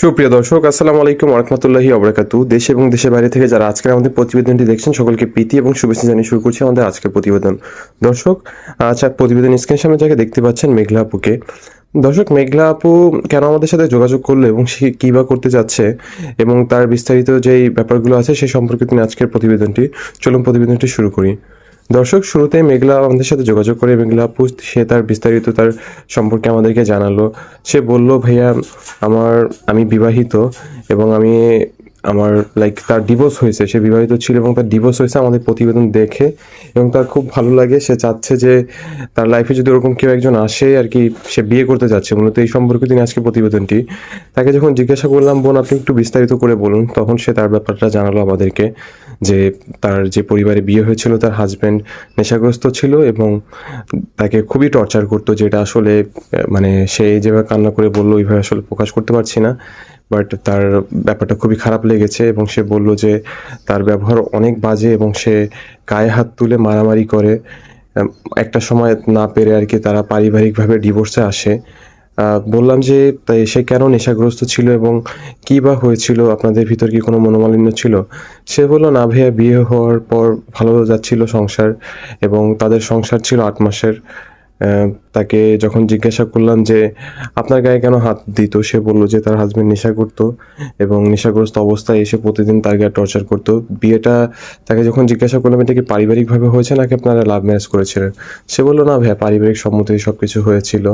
সুপ্রিয় দর্শক, আসসালামু আলাইকুম ওয়া রাহমাতুল্লাহি ওয়া বারাকাতুহু। দেশ এবং দেশের বাইরে থেকে যারা আজকের আমাদের প্রতিবেদনটি দেখছেন সকলকে প্রীতি এবং শুভেচ্ছা জানিয়ে শুরু করছি আমাদের আজকের প্রতিবেদন। দর্শক, প্রতিবেদন স্ক্রিনের সামনে যাকে দেখতে পাচ্ছেন মেঘলা আপুকে। দর্শক, মেঘলা আপু কেন আমাদের সাথে যোগাযোগ করলো এবং সে কী বা করতে যাচ্ছে এবং তার বিস্তারিত যেই ব্যাপারগুলো আছে সে সম্পর্কে তিনি আজকের প্রতিবেদনটি, চলুন প্রতিবেদনটি শুরু করি। দর্শক, শুরুতেই মেঘলা আমাদের সাথে যোগাযোগ করে মেঘলা আপু সে তার বিস্তারিত তার সম্পর্কে আমাদেরকে জানালো। সে বলল, ভাইয়া আমি বিবাহিত এবং আমার তার ডিভোর্স হয়েছে, সে বিবাহিত ছিল এবং তার ডিভোর্স হয়েছে আমাদের প্রতিবেদন দেখে, এবং তার খুব ভালো লাগে। সে চাচ্ছে যে তার লাইফে যদি ওরকম কেউ একজন আসে আর কি, সে বিয়ে করতে যাচ্ছে মূলত এই সম্পর্কে তিনি আজকে প্রতিবেদনটি। তাকে যখন জিজ্ঞাসা করলাম, বোন আপনি একটু বিস্তারিত করে বলুন, তখন সে তার ব্যাপারটা জানালো আমাদেরকে যে তার যে পরিবারে বিয়ে হয়েছিল তার হাজব্যান্ড নেশাগ্রস্ত ছিল এবং তাকে খুবই টর্চার করতো, যেটা আসলে মানে সে যেভাবে কান্না করে বললো ওইভাবে আসলে প্রকাশ করতে পারছি না, বাট তার ব্যাপারটা খুবই খারাপ লেগেছে এবং সে বলল যে তার ব্যবহার অনেক বাজে এবং সে গায়ে হাত তুলে মারামারি করে। একটা সময় না পেরে আর কি তারা পারিবারিকভাবে ডিভোর্সে আসে। বললাম যে তাই সে কেন নেশাগ্রস্ত ছিল এবং কী বা হয়েছিল, আপনাদের ভিতর কি কোনো মনোমালিন্য ছিল? সে বলল, না ভাইয়া, বিয়ে হওয়ার পর ভালো যাচ্ছিল সংসার এবং তাদের সংসার ছিল ৮ মাসের। তাকে যখন জিজ্ঞাসা করলাম যে আপনার গায়ে কেন হাত দিত, সে বলল যে তার হাজবেন্ড নেশা করতো এবং নেশাগ্রস্ত অবস্থায় এসে প্রতিদিন তার গায়ে টর্চার করতো। বিয়েটা, তাকে যখন জিজ্ঞাসা করলাম এটা কি পারিবারিকভাবে হয়েছে নাকি আপনারা লাভ ম্যারেজ করেছিলেন, সে বলল, না ভাইয়া, পারিবারিক সম্মতিতে সব কিছু হয়েছিল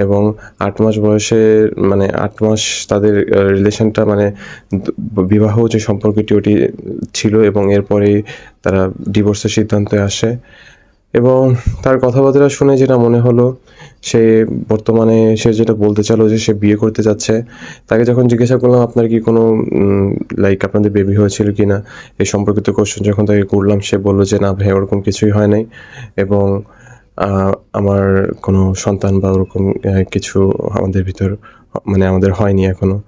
এবং ৮ মাস বয়সে, মানে ৮ মাস তাদের রিলেশনটা, মানে বিবাহ যে সম্পর্কটি ওটি ছিল এবং এরপরেই তারা ডিভোর্সের সিদ্ধান্তে আসে। এবং তার কথাবার্তা শুনে যেটা মনে হলো, সে বর্তমানে সে যেটা বলতে চাইলো যে সে বিয়ে করতে যাচ্ছে। তাকে যখন জিজ্ঞাসা করলাম আপনার কি কোনো আপনাদের বেবি হয়েছিল কি না, এই সম্পর্কিত কোশ্চেন যখন তাকে করলাম, সে বলল যে না ভাই, ওরকম কিছুই হয় নাই এবং আমার কোনো সন্তান বা ওরকম কিছু আমাদের ভিতর, মানে আমাদের হয়নি এখনও।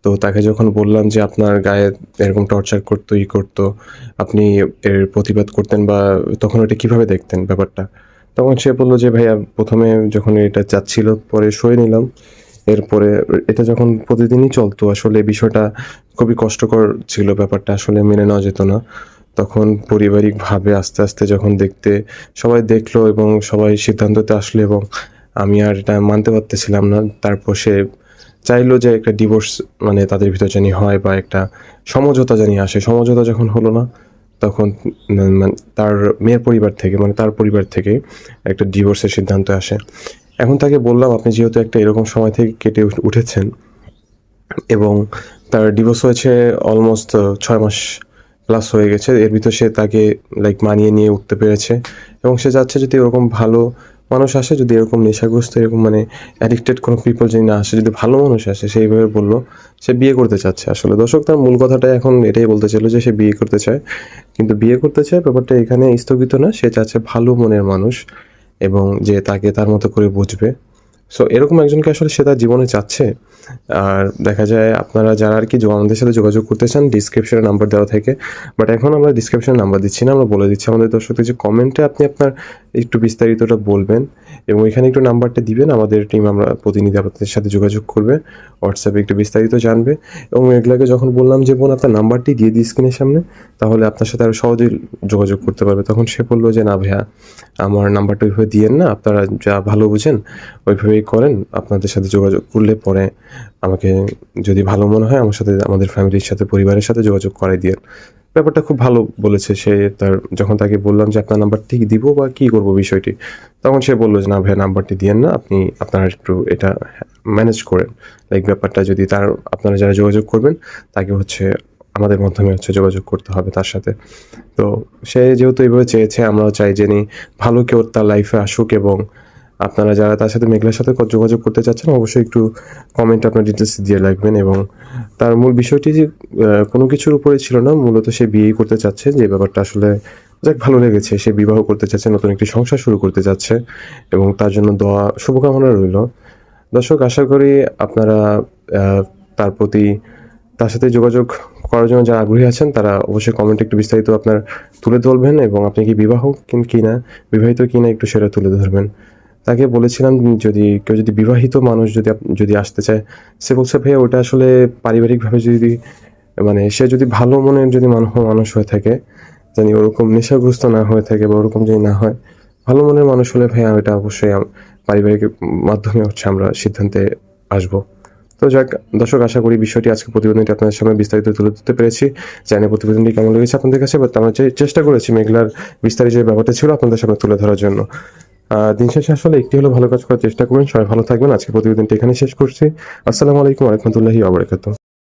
তো তাকে যখন বললাম যে আপনার গায়ে এরকম টর্চার করতো, করতো, আপনি এর প্রতিবাদ করতেন বা তখন ওটা কীভাবে দেখতেন ব্যাপারটা? তখন সে বলল যে ভাইয়া, প্রথমে যখন এটা যাচ্ছিল পরে সয়ে নিলাম। এরপরে এটা যখন প্রতিদিনই চলতো, আসলে বিষয়টা খুবই কষ্টকর ছিল, ব্যাপারটা আসলে মেনে নেওয়া যেত না। তখন পারিবারিকভাবে আস্তে, আস্তে যখন সবাই দেখলো এবং সবাই সিদ্ধান্ততে আসলো এবং আমি আর এটা মানতে পারতেছিলাম না। তারপর সে চাইলো যে একটা ডিভোর্স, মানে তাদের ভিতর জানি হয় বা একটা সমঝোতা জানি আসে। সমঝোতা যখন হলো না, তখন মানে তার মেয়ের পরিবার থেকে, মানে তার পরিবার থেকে একটা ডিভোর্সের সিদ্ধান্ত আসে। এখন তাকে বললাম, আপনি যেহেতু একটা এরকম সময় থেকে কেটে উঠেছেন এবং তার ডিভোর্স হয়েছে অলমোস্ট ৬ মাস প্লাস হয়ে গেছে। এর ভিতর সে তাকে মানিয়ে নিয়ে উঠতে পেরেছে এবং সে চাচ্ছে যদি ওরকম ভালো মানুষ আসে, যদি এরকম নেশাগ্রস্ত, এরকম মানে অ্যাডিক্টেড কোনো পিপল যদি না আসে, যদি ভালো মানুষ আসে, সেইভাবে বলল সে বিয়ে করতে চাচ্ছে। আসলে দর্শক, তার মূল কথাটা এখন এটাই বলতে চাইলো যে সে বিয়ে করতে চায়, কিন্তু বিয়ে করতে চায় ব্যাপারটা এখানে স্থগিত না, সে চাচ্ছে ভালো মনের মানুষ এবং যে তাকে তার মতো করে বুঝবে। সো এরকম একজনকে আসলে সে তার জীবনে চাচ্ছে। আর দেখা যায় আপনারা যারা আর কি আমাদের সাথে যোগাযোগ করতে চান, ডিসক্রিপশনে নাম্বার দেওয়া থাকে, বাট এখন আমরা ডিসক্রিপশনে নাম্বার দিচ্ছি না, আমরা বলে দিচ্ছি আমাদের দর্শকদের যে কমেন্টে আপনি আপনার একটু বিস্তারিতটা বলবেন এবং এখানে একটু নাম্বারটা দিবেন, আমাদের টিম আমরা প্রতিনিধি আপনাদের সাথে যোগাযোগ করবে, হোয়াটসঅ্যাপে একটু বিস্তারিত জানবে। এবং এগুলাকে যখন বললাম যে বোন আপনার নাম্বারটি দিয়ে দিই স্ক্রিনের সামনে, তাহলে আপনার সাথে আরও সহজেই যোগাযোগ করতে পারবে, তখন সে বললো যে না ভাইয়া, আমার নাম্বারটা ওইভাবে দিয়েন না, আপনারা যা ভালো বুঝেন ওইভাবেই করেন, আপনাদের সাথে যোগাযোগ করলে পরে আমাকে যদি ভালো মনে হয় আমার সাথে, আমাদের ফ্যামিলির সাথে, পরিবারের সাথে যোগাযোগ করাই দিয়েন। ব্যাপারটা খুব ভালো বলেছে সে। যখন তাকে বললাম যে আপনার নাম্বারটি দিব বা কী করবো বিষয়টি, তখন সে বললো যে না ভাই, নাম্বারটি দিয়েন না, আপনারা একটু এটা ম্যানেজ করেন। ব্যাপারটা যদি আপনারা যারা যোগাযোগ করবেন তাকে আমাদের মাধ্যমে যোগাযোগ করতে হবে তার সাথে। তো সে যেহেতু এইভাবে চেয়েছে, আমরাও চাই যে ভালো কেউ তার লাইফে আসুক এবং আপনারা যারা তার সাথে, মেঘলার সাথে যোগাযোগ করতে চাচ্ছেন, অবশ্যই একটু কমেন্টে আপনার ডিটেলস দিয়ে রাখবেন। এবং তার মূল বিষয়টি যে কোনো কিছুর উপরে ছিল না, মূলত সে বিয়েই করতে চাচ্ছে, যে ব্যাপারটা আসলে যাক ভালো লেগেছে। সে বিবাহ করতে চাচ্ছে, নতুন একটি সংসার শুরু করতে যাচ্ছে এবং তার জন্য দোয়া শুভকামনা রইল। দর্শক, আশা করি আপনারা তার প্রতি, তার সাথে যোগাযোগ করার জন্য যারা আগ্রহী আছেন তারা অবশ্যই কমেন্টে একটু বিস্তারিত আপনার তুলে ধরবেন এবং আপনি কি বিবাহিত কি না একটু সেটা তুলে ধরবেন। তাকে বলেছিলাম যদি কেউ যদি বিবাহিত মানুষ যদি আসতে চায়, সে বলছে ভাইয়া ওটা আসলে পারিবারিকভাবে যদি মানে সে যদি ভালো মনের যদি মানুষ হয়ে থাকে, জানি ওরকম নেশাগ্রস্ত না হয়ে থাকে বা ওরকম যদি না হয়, ভালো মনের মানুষ হলে ভাইয়া ওটা অবশ্যই পারিবারিক মাধ্যমে আমরা সিদ্ধান্তে আসবো। তো যাক দর্শক, আশা করি বিষয়টি আজকে প্রতিবেদনটি আপনাদের সামনে বিস্তারিত তুলে ধরতে পেরেছি। জানি না প্রতিবেদনটি কেমন লেগেছে আপনাদের কাছে, বাট আমরা চেষ্টা করেছি মেঘলার বিস্তারিত যে ব্যাপারটা ছিল আপনাদের সামনে তুলে ধরার জন্য। দিন শেষে আসলে একটি হলেও ভালো কাজ করার চেষ্টা করবেন। সবাই ভালো থাকবেন। আজকে প্রতিবেদনটি এখানে শেষ করছি। আসসালামু আলাইকুম ওয়া রাহমাতুল্লাহি ওয়া বারাকাতুহু।